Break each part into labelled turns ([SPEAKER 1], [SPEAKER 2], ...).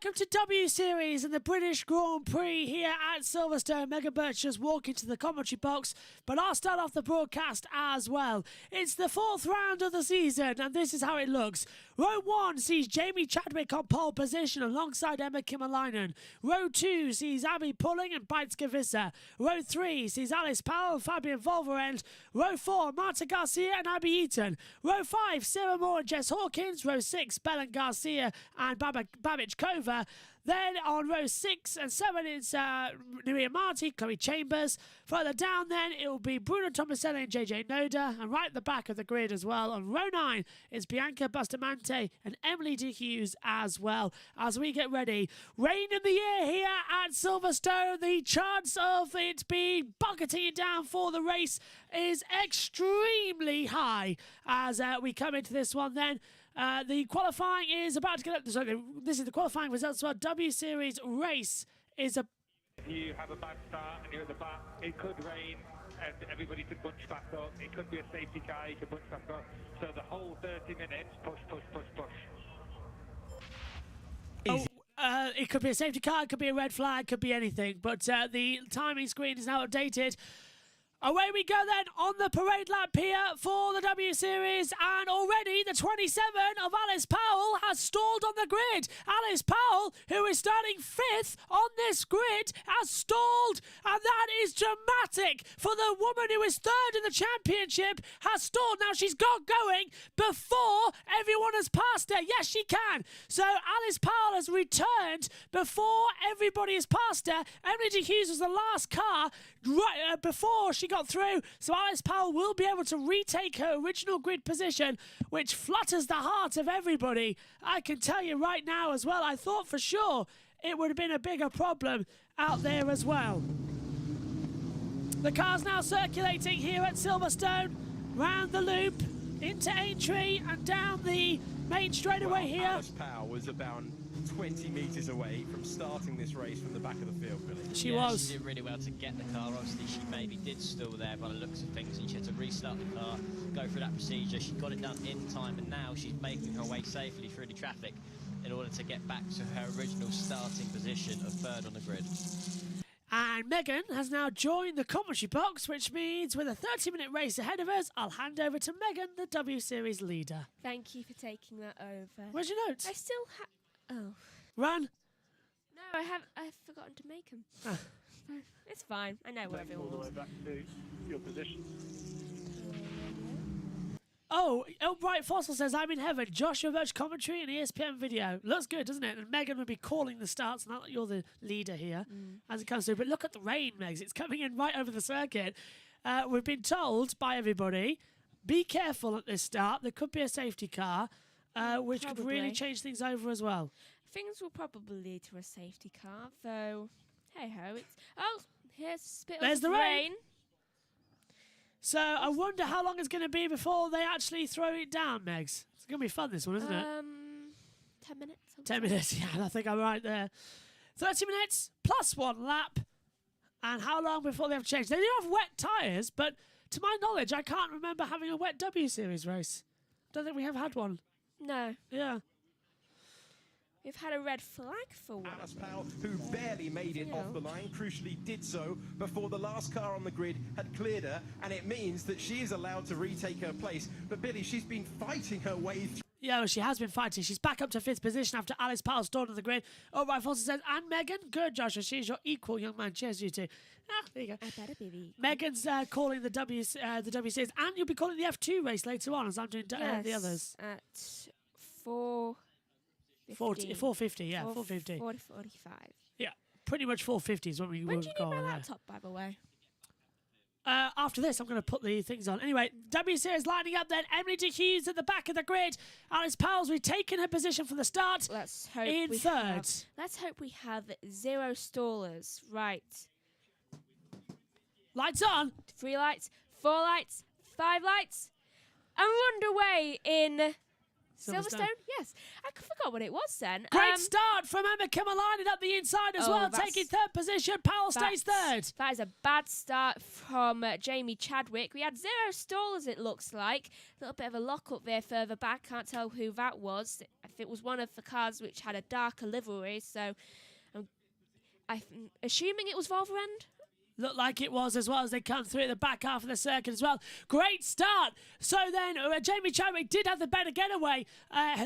[SPEAKER 1] welcome to W Series and the British Grand Prix here at Silverstone. Megan Birch just walking to the commentary box, but I'll start off the broadcast as well. It's the fourth round of the season, and this is how it looks. Row 1 sees Jamie Chadwick on pole position alongside Emma Kimalainen. Row 2 sees Abby Pulling and Bites Gavissa. Row 3 sees Alice Powell and Fabian Volverend. Row 4, Marta Garcia and Abby Eaton. Row 5, Sarah Moore and Jess Hawkins. Row 6, Belen Garcia and Babic Kova. Then on row 6 and 7 it's Nuria Marti, Chloe Chambers. Further down then it will be Bruno Tomaselli and JJ Noda. And right at the back of the grid as well on row 9 is Bianca Bustamante and Emily De Hughes as well. As we get ready, rain in the air here at Silverstone. The chance of it being bucketing it down for the race is extremely high as we come into this one then. The qualifying is about to get up. Sorry, this is the qualifying results. So W Series race is a.
[SPEAKER 2] If you have a bad start and you're at the back, it could rain and everybody could bunch back up. It could be a safety car, you could bunch back up. So the whole 30 minutes, push.
[SPEAKER 1] It could be a safety car, it could be a red flag, could be anything. But the timing screen is now updated. Away we go then on the parade lap here for the W Series, and already the 27 of Alice Powell has stalled on the grid. Alice Powell, who is starting 5th on this grid, has stalled, and that is dramatic for the woman who is 3rd in the championship, has stalled. Now she's got going before everyone has passed her. Yes, she can. So Alice Powell has returned before everybody has passed her. Emily De Hughes was the last car right before she got through, so Alice Powell will be able to retake her original grid position, which flutters the heart of everybody. I can tell you right now as well, I thought for sure it would have been a bigger problem out there as well. The car's now circulating here at Silverstone, round the loop, into Aintree and down the main straightaway here.
[SPEAKER 3] Alice Powell was about 20 metres away from starting this race from the back of the field, Billy.
[SPEAKER 1] She was.
[SPEAKER 4] She did really well to get the car. Obviously, she maybe did stall there by the looks of things, and she had to restart the car, go through that procedure. She got it done in time, and now she's making her way safely through the traffic in order to get back to her original starting position of 3rd on the grid.
[SPEAKER 1] And Megan has now joined the commentary box, which means with a 30-minute race ahead of us, I'll hand over to Megan, the W Series leader.
[SPEAKER 5] Thank you for taking that over.
[SPEAKER 1] Where's your notes?
[SPEAKER 5] I still have... Oh.
[SPEAKER 1] Run.
[SPEAKER 5] No, I've forgotten to make them. It's fine. I know where everyone
[SPEAKER 2] All the
[SPEAKER 5] was.
[SPEAKER 2] way back to your position.
[SPEAKER 1] Oh, right, Fossil says, I'm in heaven. Joshua Birch commentary and ESPN video. Looks good, doesn't it? And Megan would be calling the starts, now that you're the leader here as it comes through. But look at the rain, Megs. It's coming in right over the circuit. We've been told by everybody, be careful at this start. There could be a safety car, which could really change things over as well.
[SPEAKER 5] Things will probably lead to a safety car, though, hey-ho. It's... Oh, here's a spit
[SPEAKER 1] There's
[SPEAKER 5] of
[SPEAKER 1] the
[SPEAKER 5] rain.
[SPEAKER 1] So I wonder how long it's going to be before they actually throw it down, Megs. It's going to be fun, this one, isn't it?
[SPEAKER 5] 10 minutes.
[SPEAKER 1] 10 minutes, yeah, I think I'm right there. 30 minutes plus 1 lap. And how long before they have to change? They do have wet tyres, but to my knowledge, I can't remember having a wet W Series race. Don't think we have had one.
[SPEAKER 5] No.
[SPEAKER 1] Yeah.
[SPEAKER 5] We've had a red flag for one.
[SPEAKER 3] Alice Powell, who barely made it off the line, crucially did so before the last car on the grid had cleared her, and it means that she is allowed to retake her place. But Billy, she's been fighting her way through.
[SPEAKER 1] Yeah, well, she has been fighting. She's back up to 5th position after Alice Powell stalled on the grid. Oh, right, Foster says, and Megan, good, Joshua. She's your equal, young man. Cheers, you two. Ah, there you go.
[SPEAKER 5] I better be.
[SPEAKER 1] Megan's calling the W Series, and you'll be calling the F2 race later on, as I'm doing the others.
[SPEAKER 5] At 4...
[SPEAKER 1] 450, yeah, 450.
[SPEAKER 5] 4:45.
[SPEAKER 1] Yeah, pretty much 450 is what we
[SPEAKER 5] When
[SPEAKER 1] will
[SPEAKER 5] do you
[SPEAKER 1] go
[SPEAKER 5] need my
[SPEAKER 1] on
[SPEAKER 5] laptop, by the way?
[SPEAKER 1] After this, I'm going to put the things on. Anyway, W Series lining up then. Emily De Hughes at the back of the grid. Alice Powell's retaken her position from the start.
[SPEAKER 5] Let's hope
[SPEAKER 1] in
[SPEAKER 5] we
[SPEAKER 1] 3rd.
[SPEAKER 5] Let's hope we have 0 stallers. Right.
[SPEAKER 1] Lights on.
[SPEAKER 5] 3 lights, 4 lights, 5 lights. And we're underway in... Silverstone? Yes. I forgot what it was then.
[SPEAKER 1] Great start from Emma Kimalainen up the inside as well, taking 3rd position. Powell stays 3rd.
[SPEAKER 5] That is a bad start from Jamie Chadwick. We had 0 stalls, it looks like. A little bit of a lock-up there further back. Can't tell who that was. I It was one of the cars which had a darker livery, so I'm assuming it was Volverend.
[SPEAKER 1] Looked like it was as well as they come through at the back half of the circuit as well. Great start. So then Jamie Chadwick did have the better getaway.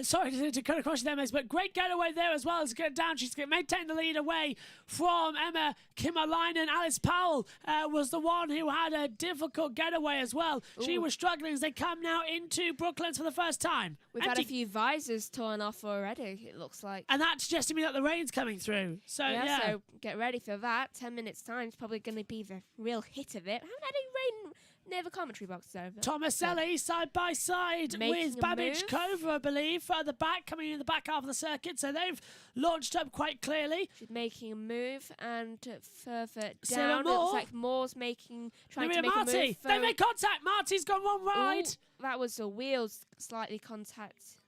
[SPEAKER 1] Sorry to cut across them, but great getaway there as well as get down. She's maintained the lead away from Emma Kimalainen. Alice Powell was the one who had a difficult getaway as well. Ooh. She was struggling as they come now into Brooklands for the first time.
[SPEAKER 5] We've had a few visors torn off already, it looks like.
[SPEAKER 1] And that suggested to me that the rain's coming through. So
[SPEAKER 5] so get ready for that. 10 minutes time is probably going to be the real hit of it. I haven't had any rain near the commentary box though.
[SPEAKER 1] Tomaselli side by side with Babbage Cover, I believe, further back, coming in the back half of the circuit. So they've launched up quite clearly.
[SPEAKER 5] She's making a move, and further down, it looks like Moore's trying to make a move.
[SPEAKER 1] They make contact. Marty's gone one ride.
[SPEAKER 5] Ooh, that was the wheels slightly contact.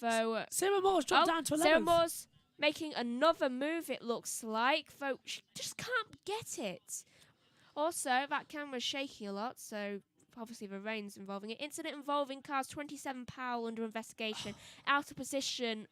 [SPEAKER 5] So
[SPEAKER 1] Sarah Moore's dropped down to 11th.
[SPEAKER 5] Sarah Moore's making another move, it looks like, though she just can't get it. Also, that camera's shaking a lot, so obviously the rain's involving it. Incident involving cars 27 Powell under investigation. Out of position.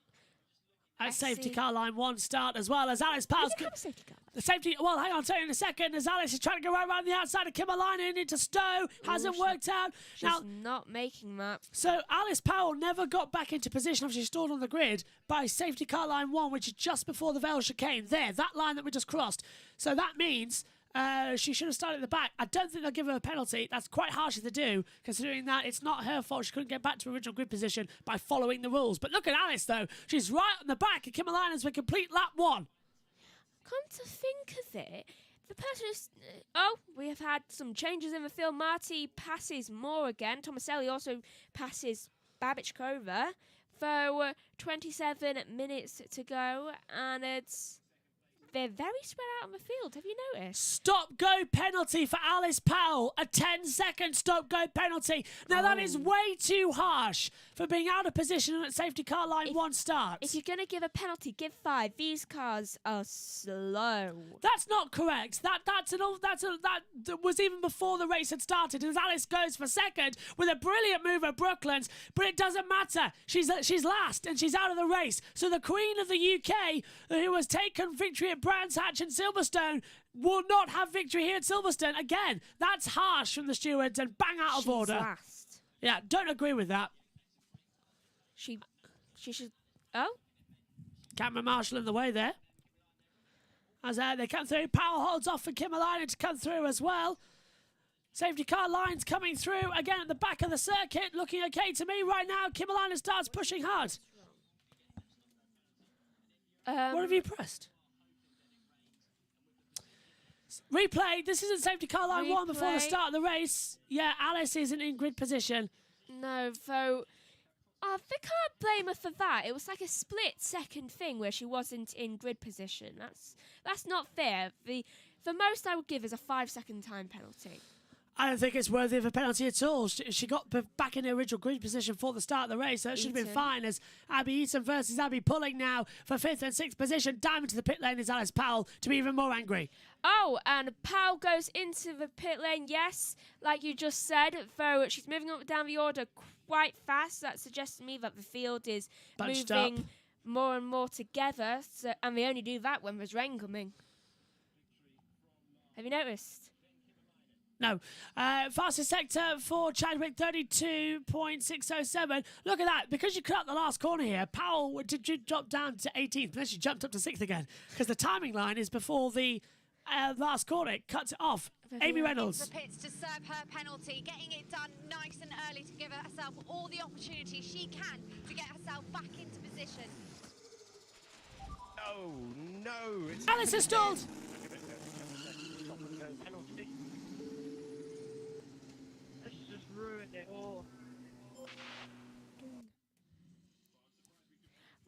[SPEAKER 1] At safety car line 1 start as well as Alice Powell's...
[SPEAKER 5] safety car?
[SPEAKER 1] The safety... Well, hang on, I'll tell you in a second. As Alice is trying to go right around the outside of Kimalainen into Stowe. Hasn't worked out.
[SPEAKER 5] She's not making that.
[SPEAKER 1] So Alice Powell never got back into position after she stalled on the grid by safety car line 1, which is just before the Vale chicane. There, that line that we just crossed. So that means... she should have started at the back. I don't think they'll give her a penalty. That's quite harsh to do, considering that it's not her fault she couldn't get back to original grid position by following the rules. But look at Alice, though. She's right on the back of Kimalainen's for complete lap 1.
[SPEAKER 5] Come to think of it, the person who's... we have had some changes in the field. Marty passes Moore again. Tomaselli also passes Babbage Cover. So 27 minutes to go, and they're very spread out on the field. Have you noticed?
[SPEAKER 1] Stop-go penalty for Alice Powell. A 10-second stop-go penalty. Now, that is way too harsh for being out of position at safety car line 1 start.
[SPEAKER 5] If you're going to give a penalty, give 5. These cars are slow.
[SPEAKER 1] That's not correct. That was even before the race had started. As Alice goes for second with a brilliant move at Brooklands, but it doesn't matter. She's last and she's out of the race. So the Queen of the UK, who has taken victory at Brands Hatch and Silverstone, will not have victory here at Silverstone. Again, that's harsh from the stewards and bang out of order.
[SPEAKER 5] Last.
[SPEAKER 1] Yeah, don't agree with that.
[SPEAKER 5] She should... Oh?
[SPEAKER 1] Camera marshal in the way there. As they come through, Powell holds off for Kimalainen to come through as well. Safety car lines coming through again at the back of the circuit. Looking okay to me right now. Kimalainen starts pushing hard. What have you pressed? Replay. This isn't safety car line 1 before the start of the race. Yeah, Alice isn't in grid position.
[SPEAKER 5] No, though... they can't blame her for that. It was like a split-second thing where she wasn't in grid position. That's not fair. The most I would give is a 5-second time penalty.
[SPEAKER 1] I don't think it's worthy of a penalty at all. She got back in the original grid position for the start of the race, so it should have been fine. As Abby Eaton versus Abby Pulling now for 5th and 6th position. Diamond to the pit lane is Alice Powell to be even more angry.
[SPEAKER 5] Oh, and Powell goes into the pit lane, yes, like you just said, though she's moving up down the order quite fast. That suggests to me that the field is
[SPEAKER 1] bunched
[SPEAKER 5] moving
[SPEAKER 1] up
[SPEAKER 5] more and more together, and they only do that when there's rain coming. Have you noticed?
[SPEAKER 1] No. Fastest sector for Chadwick, 32.607. Look at that. Because you cut out the last corner here, Powell did drop down to 18th, but then she jumped up to 6th again. Because the timing line is before the last corner. It cuts it off. Amy Reynolds.
[SPEAKER 6] The pits to serve her penalty, getting it done nice and early to give herself all the opportunity she can to get herself back into position.
[SPEAKER 3] Oh, no.
[SPEAKER 1] Alice is stalled.
[SPEAKER 2] Ruined it all.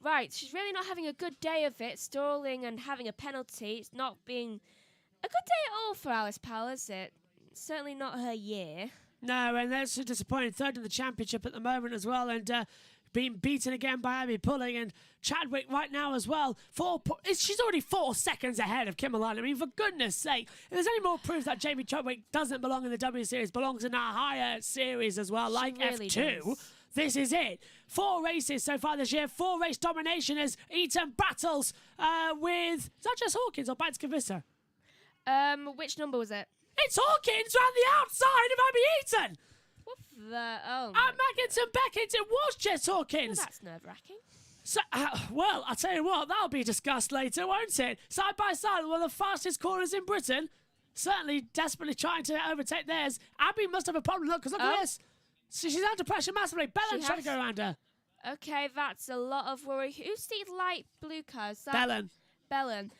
[SPEAKER 5] Right, she's really not having a good day of it, stalling and having a penalty. It's not being a good day at all for Alice Powell, is it? Certainly not her year.
[SPEAKER 1] No, and that's a disappointing 3rd in the championship at the moment as well, and being beaten again by Abby Pulling and Chadwick right now as well. She's already 4 seconds ahead of Kimalainen. I mean, for goodness sake, if there's any more proof that Jamie Chadwick doesn't belong in the W Series, belongs in a higher series as well, like
[SPEAKER 5] really
[SPEAKER 1] F2,
[SPEAKER 5] does.
[SPEAKER 1] this is it. 4 races so far this year, 4 race domination as Eaton battles with... Is that just Hawkins or Banks Kavissa?
[SPEAKER 5] Which number was it?
[SPEAKER 1] It's Hawkins round the outside of Abby Eaton.
[SPEAKER 5] What the... Oh,
[SPEAKER 1] At Magginson Beckett, it was Jess
[SPEAKER 5] well,
[SPEAKER 1] Hawkins.
[SPEAKER 5] that's nerve-wracking.
[SPEAKER 1] So, well, I'll tell you what, that'll be discussed later, won't it? Side by side, one of the fastest corners in Britain. Certainly desperately trying to overtake theirs. Abby must have a problem, look, because look at this. So she's under pressure massively. Bellen's trying to go around her.
[SPEAKER 5] Okay, that's a lot of worry. Who's the light blue car? Is that
[SPEAKER 1] Bellen.
[SPEAKER 5] Bellen.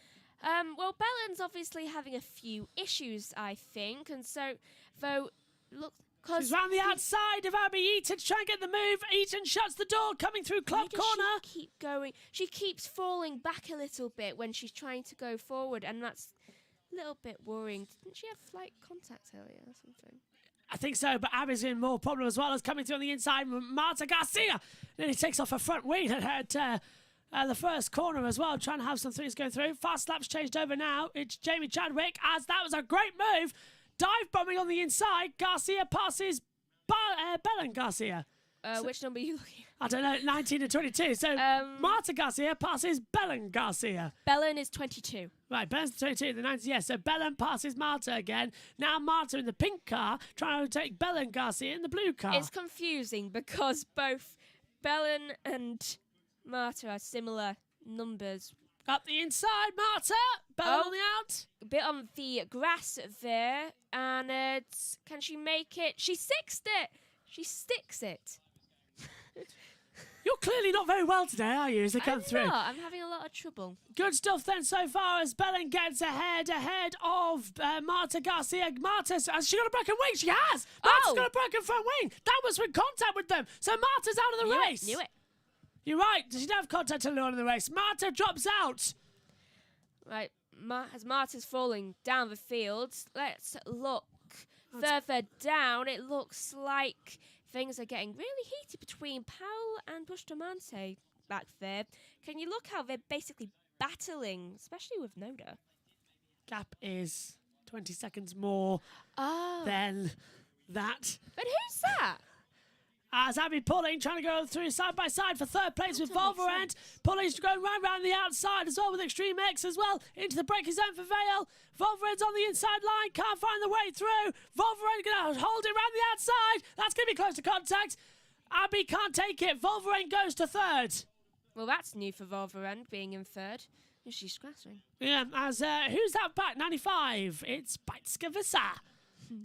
[SPEAKER 5] Well, Bellen's obviously having a few issues, I think, and so, though, look, because
[SPEAKER 1] She's round the outside of Abby Eaton to try and get the move. Eaton shuts the door, coming through Club Corner.
[SPEAKER 5] She keep going? She keeps falling back a little bit when she's trying to go forward, and that's a little bit worrying. Didn't she have flight contact earlier or something?
[SPEAKER 1] I think so, but Abby's in more problem as well as coming through on the inside. Marta Garcia nearly takes off her front wheel at the first corner as well, trying to have some things going through. Fast laps changed over now. It's Jamie Chadwick, as that was a great move. Dive bombing on the inside. Garcia passes Bellen Garcia.
[SPEAKER 5] Which number are you looking at?
[SPEAKER 1] I don't know, 19 and 22. So Marta Garcia passes Bellen Garcia.
[SPEAKER 5] Bellen is 22.
[SPEAKER 1] Right, Bellen's 22, the 90s, yes. So Bellen passes Marta again. Now Marta in the pink car, trying to take Bellen Garcia in the blue car.
[SPEAKER 5] It's confusing because both Bellen and Marta are similar numbers.
[SPEAKER 1] Up the inside, Marta. Bellen on the out.
[SPEAKER 5] A bit on the grass there, and can she make it? She sixed it. She sticks it.
[SPEAKER 1] You're clearly not very well today, are you, as they come
[SPEAKER 5] I'm
[SPEAKER 1] through?
[SPEAKER 5] not. I'm having a lot of trouble.
[SPEAKER 1] Good stuff then so far as Bellen gets ahead of Marta Garcia. Marta's, has she got a broken wing? She has! Marta's got a broken front wing. That was with contact with them. So Marta's out of the race.
[SPEAKER 5] Knew it.
[SPEAKER 1] You're right. She didn't have contact earlier on in the race. Marta drops out.
[SPEAKER 5] Right, as Marta's falling down the field, let's look further down. It looks like things are getting really heated between Powell and Bustamante back there. Can you look how they're basically battling, especially with Noda?
[SPEAKER 1] Gap is 20 seconds more than that.
[SPEAKER 5] But who's that?
[SPEAKER 1] As Abby Pulling trying to go through side by side for third place with Volverend. Pulling's going right round the outside as well with Extreme X as well. Into the braking zone for Vale. Volverend's on the inside line, can't find the way through. Volverend going to hold it round the outside. That's going to be close to contact. Abby can't take it. Volverend goes to third.
[SPEAKER 5] Well, that's new for Volverend being in third. Is she scratching?
[SPEAKER 1] Yeah, as who's that back? 95. It's Baitska Vissa,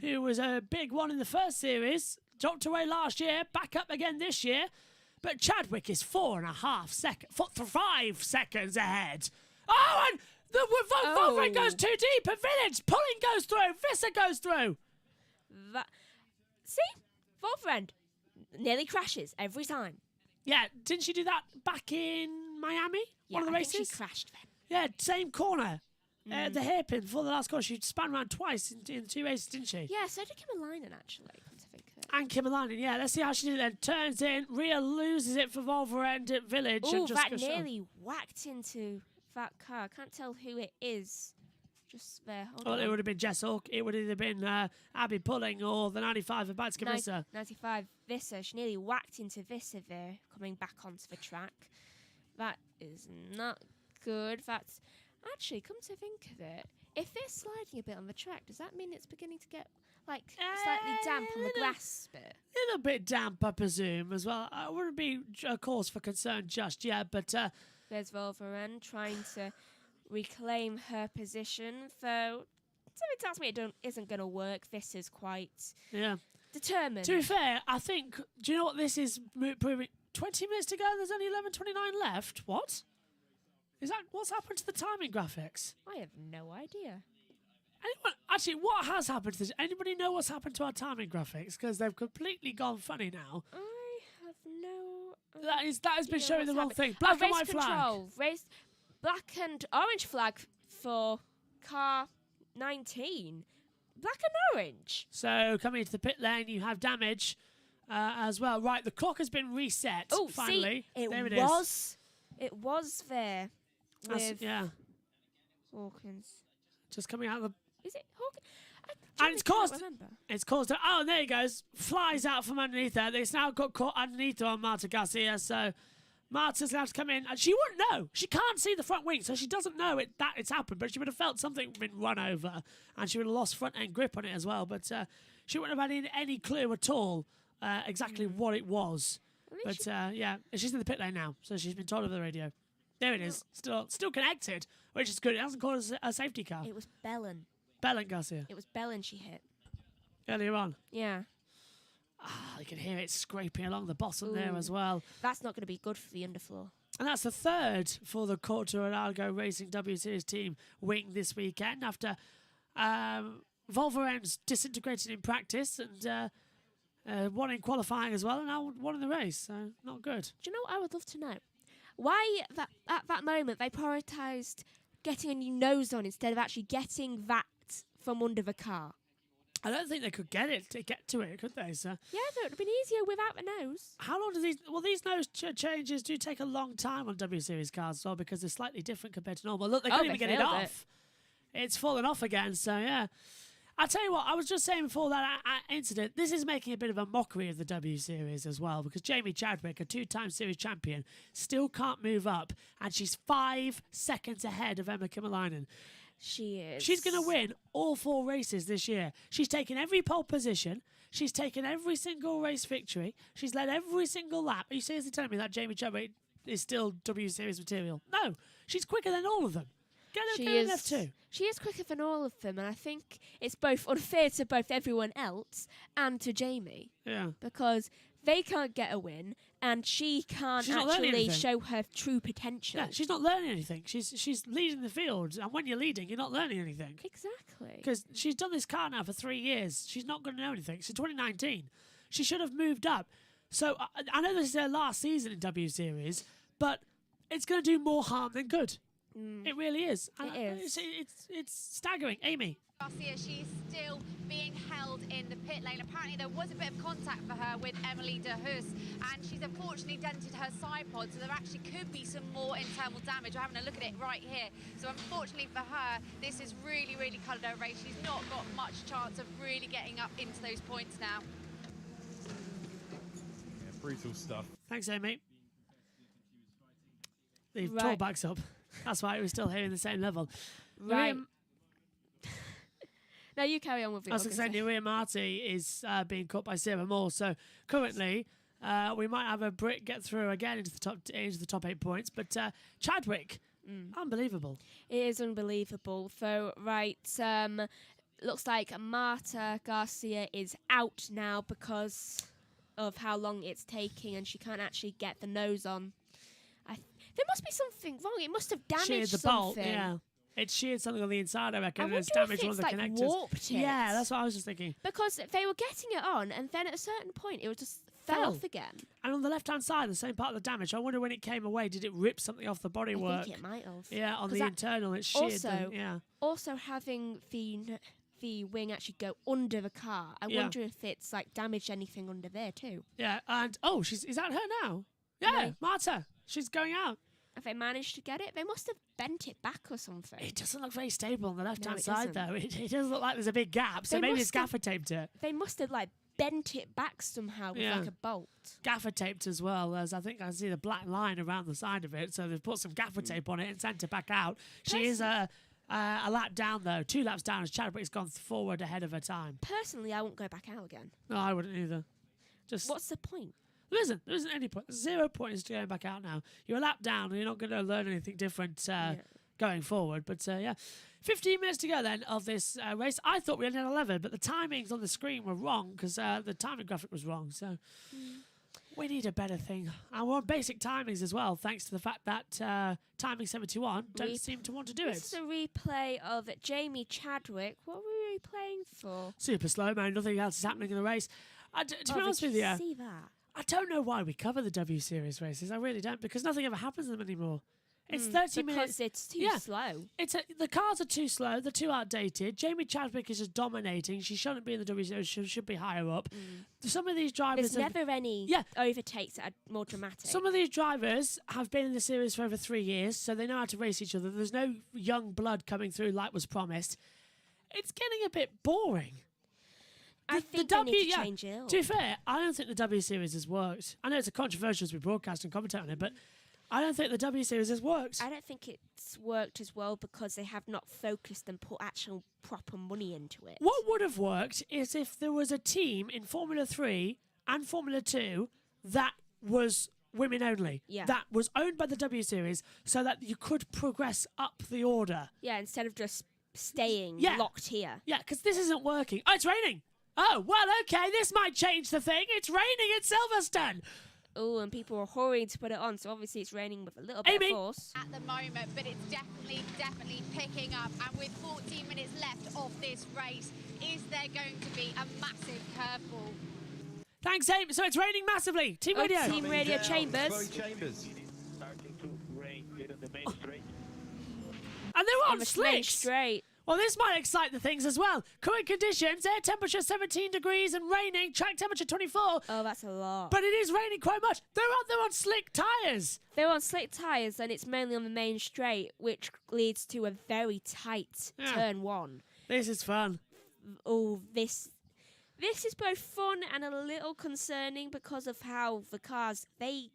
[SPEAKER 1] who was a big one in the first series. Dropped away last year, back up again this year. But Chadwick is 5 seconds ahead. Oh, and the Volverend goes too deep. A Village. Pulling goes through. Visser goes through.
[SPEAKER 5] See? Volverend nearly crashes every time.
[SPEAKER 1] Yeah, didn't she do that back in Miami?
[SPEAKER 5] Yeah,
[SPEAKER 1] one of the
[SPEAKER 5] I
[SPEAKER 1] races?
[SPEAKER 5] think she crashed then.
[SPEAKER 1] Yeah, same corner. The hairpin before the last corner. She span around twice in 2 races, didn't she?
[SPEAKER 5] Yeah, so did Kimalainen actually, come to think of it.
[SPEAKER 1] And Kimalainen, yeah. Let's see how she did it then. Turns in. Rhea loses it for Volverend at Village.
[SPEAKER 5] Oh,
[SPEAKER 1] and just
[SPEAKER 5] that
[SPEAKER 1] goes
[SPEAKER 5] nearly whacked into that car. I can't tell who it is. Just there. Hold
[SPEAKER 1] Well,
[SPEAKER 5] on.
[SPEAKER 1] it would have been Jess Hawk. It would have either been Abby Pulling or the 95 of Batska Visser.
[SPEAKER 5] 95 Visser. She nearly whacked into Visser there, coming back onto the track. That is not good. That's actually, come to think of it, if they're sliding a bit on the track, does that mean it's beginning to get like slightly damp on the grass bit?
[SPEAKER 1] A little bit damp, I presume, as well. I wouldn't be a cause for concern just yet, but
[SPEAKER 5] There's Volverend trying to reclaim her position, though something tells me it isn't going to work. This is quite
[SPEAKER 1] yeah.
[SPEAKER 5] determined.
[SPEAKER 1] To be fair, I think, do you know what this is proving? 20 minutes to go, there's only 11:29 left. What? Is that what's happened to the timing graphics?
[SPEAKER 5] I have no idea.
[SPEAKER 1] Anyone, actually, what has happened to this? Anybody know what's happened to our timing graphics? Because they've completely gone funny now.
[SPEAKER 5] I have no.
[SPEAKER 1] That has been
[SPEAKER 5] idea
[SPEAKER 1] showing the
[SPEAKER 5] what's
[SPEAKER 1] wrong
[SPEAKER 5] happened.
[SPEAKER 1] thing. Black and
[SPEAKER 5] race
[SPEAKER 1] white flag.
[SPEAKER 5] control. Race black and orange flag for car 19. Black and orange.
[SPEAKER 1] So coming into the pit lane, you have damage as well. Right, the clock has been reset.
[SPEAKER 5] Oh,
[SPEAKER 1] finally,
[SPEAKER 5] see,
[SPEAKER 1] there it
[SPEAKER 5] was. It was there.
[SPEAKER 1] That's-
[SPEAKER 5] With
[SPEAKER 1] yeah,
[SPEAKER 5] Hawkins.
[SPEAKER 1] just coming out of the.
[SPEAKER 5] Is it Hawkins?
[SPEAKER 1] And it's
[SPEAKER 5] can't
[SPEAKER 1] caused.
[SPEAKER 5] remember.
[SPEAKER 1] It's caused. Oh, and there he goes. Flies out from underneath her. It's now got caught underneath her on Marta Garcia. So Marta's allowed to come in, and she wouldn't know. She can't see the front wing, so she doesn't know that it's happened. But she would have felt something been run over, and she would have lost front end grip on it as well. But she wouldn't have had any clue at all exactly what it was. But yeah, she's in the pit lane now, so she's been told over the radio. There it is, still connected, which is good. It hasn't caused a safety car.
[SPEAKER 5] It was Bellin.
[SPEAKER 1] Bellin Garcia
[SPEAKER 5] It was Bellin she hit.
[SPEAKER 1] earlier on.
[SPEAKER 5] Yeah.
[SPEAKER 1] You can hear it scraping along the bottom there as well.
[SPEAKER 5] That's not going to be good for the underfloor.
[SPEAKER 1] And that's the third for the Courtois Racing W Series team wing this weekend after Volvoren's disintegrated in practice and one in qualifying as well, and now one in the race. So not good.
[SPEAKER 5] Do you know what I would love to know? Why at that moment they prioritised getting a new nose on instead of actually getting that from under the car?
[SPEAKER 1] I don't think they could get to it, could they? So
[SPEAKER 5] Yeah, it would have been easier without the nose.
[SPEAKER 1] how long do these nose changes do take a long time on W Series cars as well, because they're slightly different compared to normal. Look, they couldn't even get it
[SPEAKER 5] failed
[SPEAKER 1] off. It's fallen off again. So yeah. I tell you what, I was just saying before that incident, this is making a bit of a mockery of the W Series as well, because Jamie Chadwick, a two-time series champion, still can't move up, and she's 5 seconds ahead of Emma Kymäläinen.
[SPEAKER 5] She is.
[SPEAKER 1] She's going to win all 4 races this year. She's taken every pole position. She's taken every single race victory. She's led every single lap. Are you seriously telling me that Jamie Chadwick is still W Series material? No, she's quicker than all of them. Get her in F2.
[SPEAKER 5] She is quicker than all of them, and I think it's both unfair to both everyone else and to Jamie,
[SPEAKER 1] Yeah.
[SPEAKER 5] because they can't get a win, and she can't
[SPEAKER 1] She's not learning
[SPEAKER 5] actually
[SPEAKER 1] anything.
[SPEAKER 5] show her true potential.
[SPEAKER 1] Yeah, she's not learning anything. She's leading the field, and when you're leading, you're not learning anything.
[SPEAKER 5] Exactly.
[SPEAKER 1] Because she's done this car now for 3 years. She's not going to know anything. It's 2019. She should have moved up. So I know this is her last season in W Series, but it's going to do more harm than good. It really is.
[SPEAKER 5] It is.
[SPEAKER 1] It's staggering. Amy.
[SPEAKER 6] Garcia, she's still being held in the pit lane. Apparently there was a bit of contact for her with Emily de Hus, and she's unfortunately dented her side pod, so there actually could be some more internal damage. We're having a look at it right here. So unfortunately for her, this has really, really coloured her race. She's not got much chance of really getting up into those points now.
[SPEAKER 3] Yeah, brutal stuff.
[SPEAKER 1] Thanks, Amy. They've
[SPEAKER 5] Right.
[SPEAKER 1] tore backs up. That's why it was still here in the same level.
[SPEAKER 5] Right. Now you carry on with it.
[SPEAKER 1] I was going to say, Nuria Marti is being caught by Sarah Moore. So currently, we might have a Brit get through again into the top 8 points. But Chadwick, unbelievable.
[SPEAKER 5] It is unbelievable. So, right, looks like Marta Garcia is out now because of how long it's taking, and she can't actually get the nose on. There must be something wrong. It must have damaged
[SPEAKER 1] Sheared the
[SPEAKER 5] something.
[SPEAKER 1] bolt, yeah. It sheared something on the inside, I reckon,
[SPEAKER 5] I
[SPEAKER 1] and it's
[SPEAKER 5] wonder if
[SPEAKER 1] damaged one of
[SPEAKER 5] it's,
[SPEAKER 1] the
[SPEAKER 5] like,
[SPEAKER 1] connectors.
[SPEAKER 5] warped it.
[SPEAKER 1] Yeah, that's what I was just thinking.
[SPEAKER 5] Because they were getting it on, and then at a certain point, it would just fell
[SPEAKER 1] Fell.
[SPEAKER 5] off again.
[SPEAKER 1] And on the left-hand side, the same part of the damage, I wonder when it came away, did it rip something off the
[SPEAKER 5] I
[SPEAKER 1] bodywork?
[SPEAKER 5] think it might have.
[SPEAKER 1] Yeah, on
[SPEAKER 5] 'Cause
[SPEAKER 1] the
[SPEAKER 5] that-
[SPEAKER 1] internal, it sheared
[SPEAKER 5] also-
[SPEAKER 1] yeah.
[SPEAKER 5] Also, having the wing actually go under the car, I
[SPEAKER 1] Yeah.
[SPEAKER 5] wonder if it's like damaged anything under there too.
[SPEAKER 1] Yeah, and, is that her now? Yeah,
[SPEAKER 5] No.
[SPEAKER 1] Marta. She's going out.
[SPEAKER 5] If they managed to get it, they must have bent it back or something.
[SPEAKER 1] It doesn't look very stable on the left-hand
[SPEAKER 5] it
[SPEAKER 1] side,
[SPEAKER 5] doesn't.
[SPEAKER 1] though. It does look like there's a big gap, so
[SPEAKER 5] They
[SPEAKER 1] maybe
[SPEAKER 5] must
[SPEAKER 1] it's gaffer taped it.
[SPEAKER 5] They must have like bent it back somehow with
[SPEAKER 1] Yeah.
[SPEAKER 5] like a bolt.
[SPEAKER 1] Gaffer taped as well, as I think I see the black line around the side of it, so they've put some gaffer tape on it and sent it back out. She is a lap down, though. 2 laps down as Chadwick's gone forward ahead of her time.
[SPEAKER 5] Personally, I won't go back out again.
[SPEAKER 1] No, I wouldn't either. Just
[SPEAKER 5] What's the point?
[SPEAKER 1] there isn't any point. 0 points to going back out now. You're a lap down, and you're not going to learn anything different going forward. But yeah, 15 minutes to go then of this race. I thought we only had 11, but the timings on the screen were wrong because the timing graphic was wrong. So we need a better thing. And we're on basic timings as well, thanks to the fact that Timing 71 don't seem to want to do
[SPEAKER 5] This is
[SPEAKER 1] it.
[SPEAKER 5] a replay of Jamie Chadwick. What were we replaying for?
[SPEAKER 1] Super slow-mo, nothing else is happening in the race. To be honest with you,
[SPEAKER 5] See that?
[SPEAKER 1] I don't know why we cover the W Series races. I really don't, because nothing ever happens to them anymore. It's 30 minutes.
[SPEAKER 5] Because it's too
[SPEAKER 1] Yeah.
[SPEAKER 5] slow.
[SPEAKER 1] The cars are too slow. They're too outdated. Jamie Chadwick is just dominating. She shouldn't be in the W Series. She should be higher up. Some of these drivers,
[SPEAKER 5] There's never any
[SPEAKER 1] Yeah.
[SPEAKER 5] overtakes that are more dramatic.
[SPEAKER 1] some of these drivers have been in the series for over 3 years, so they know how to race each other. There's no young blood coming through like was promised. It's getting a bit boring.
[SPEAKER 5] I think they need to change it up.
[SPEAKER 1] To be fair, I don't think the W Series has worked. I know it's a controversial as we broadcast and commentate on it, but I don't think the W Series has worked.
[SPEAKER 5] I don't think it's worked as well because they have not focused and put actual proper money into it.
[SPEAKER 1] What would have worked is if there was a team in Formula 3 and Formula 2 that was women only.
[SPEAKER 5] Yeah.
[SPEAKER 1] That was owned by the W Series so that you could progress up the order.
[SPEAKER 5] Yeah, instead of just staying
[SPEAKER 1] Yeah.
[SPEAKER 5] locked here.
[SPEAKER 1] Yeah, because this isn't working. Oh, it's raining. Oh, well, okay, this might change the thing. It's raining at Silverstone.
[SPEAKER 5] Oh, and people are hurrying to put it on, so obviously it's raining with a little bit
[SPEAKER 1] Amy.
[SPEAKER 5] of force.
[SPEAKER 6] At the moment, but it's definitely picking up. And with 14 minutes left of this race, is there going to be a massive curveball?
[SPEAKER 1] Thanks, Amy. So it's raining massively. Team
[SPEAKER 5] Oh,
[SPEAKER 1] Radio.
[SPEAKER 5] Team
[SPEAKER 3] Coming
[SPEAKER 5] Radio
[SPEAKER 3] down,
[SPEAKER 5] Chambers.
[SPEAKER 3] Chloe Chambers.
[SPEAKER 2] Starting to rain here on the main street.
[SPEAKER 1] And they were
[SPEAKER 5] On
[SPEAKER 1] on
[SPEAKER 5] the
[SPEAKER 1] slicks.
[SPEAKER 5] straight.
[SPEAKER 1] Well, this might excite the things as well. Current conditions, air temperature 17 degrees and raining, track temperature 24.
[SPEAKER 5] Oh, that's a lot.
[SPEAKER 1] But it is raining quite much. They're on slick tyres.
[SPEAKER 5] They're on slick tyres and it's mainly on the main straight, which leads to a very tight
[SPEAKER 1] Yeah.
[SPEAKER 5] turn one.
[SPEAKER 1] This is fun.
[SPEAKER 5] Oh, this is both fun and a little concerning because of how the cars, they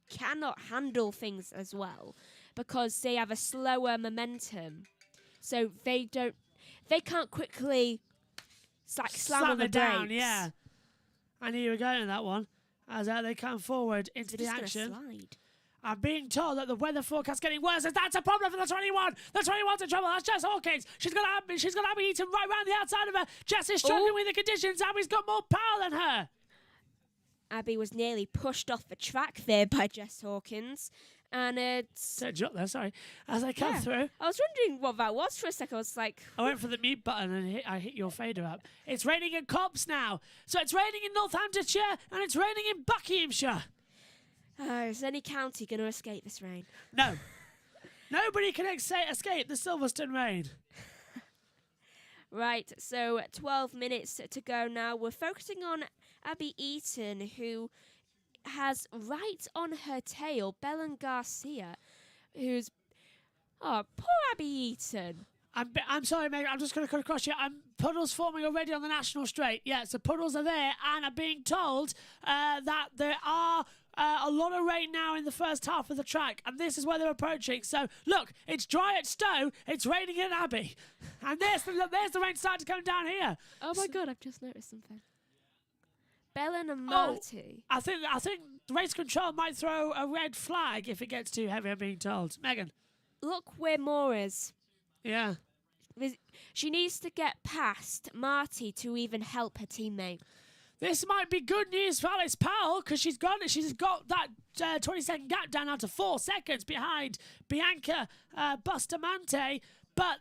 [SPEAKER 5] cannot handle things as well because they have a slower momentum. So they can't quickly slam on the
[SPEAKER 1] it down,
[SPEAKER 5] brakes.
[SPEAKER 1] yeah. I knew you were going to that one. As they come forward into
[SPEAKER 5] They're
[SPEAKER 1] the
[SPEAKER 5] just gonna
[SPEAKER 1] action.
[SPEAKER 5] slide.
[SPEAKER 1] I'm being told that the weather forecast getting worse. As that's a problem for the 21. The 21's in trouble. That's Jess Hawkins. She's got Abby Eaton right round the outside of her. Jess is struggling
[SPEAKER 5] Oh.
[SPEAKER 1] with the conditions. Abby's got more power than her.
[SPEAKER 5] Abby was nearly pushed off the track there by Jess Hawkins. And it's...
[SPEAKER 1] Set you up there, sorry. As they come
[SPEAKER 5] Yeah.
[SPEAKER 1] through,
[SPEAKER 5] I was wondering what that was for a second. I was like,
[SPEAKER 1] I went for the mute button and I hit your fader up. It's raining in Cops now. So it's raining in Northamptonshire and it's raining in Buckinghamshire.
[SPEAKER 5] is any county going to escape this rain?
[SPEAKER 1] No. Nobody can escape the Silverstone rain.
[SPEAKER 5] Right, so 12 minutes to go now. We're focusing on Abby Eaton, who has right on her tail Belen Garcia, who's... Oh, poor Abby Eaton.
[SPEAKER 1] I'm sorry, mate. I'm just going to cut across you. Puddles forming already on the national straight. Yeah, so puddles are there, and I'm being told that there are a lot of rain now in the first half of the track, and this is where they're approaching. So look, it's dry at Stowe. It's raining at Abbey, and there's the rain starting to come down here.
[SPEAKER 5] Oh my God, I've just noticed something. Belen and Marty.
[SPEAKER 1] I think race control might throw a red flag if it gets too heavy. I'm being told. Megan.
[SPEAKER 5] Look where Moore is.
[SPEAKER 1] Yeah.
[SPEAKER 5] She needs to get past Marty to even help her teammate.
[SPEAKER 1] This might be good news for Alice Powell because she's got that 20-second gap down now to 4 seconds behind Bianca Bustamante. But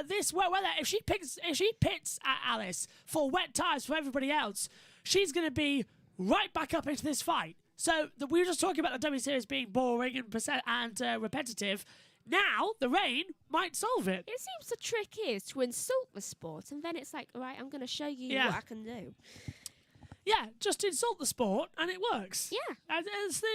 [SPEAKER 1] this wet weather, if she pits at Alice for wet tyres for everybody else, she's going to be right back up into this fight. So we were just talking about the W Series being boring and repetitive. Now the rain might solve it.
[SPEAKER 5] It seems the trick is to insult the sport, and then it's like, all right, I'm going to show you
[SPEAKER 1] Yeah.
[SPEAKER 5] what I can do.
[SPEAKER 1] Yeah, just insult the sport and it works.
[SPEAKER 5] Yeah.
[SPEAKER 1] And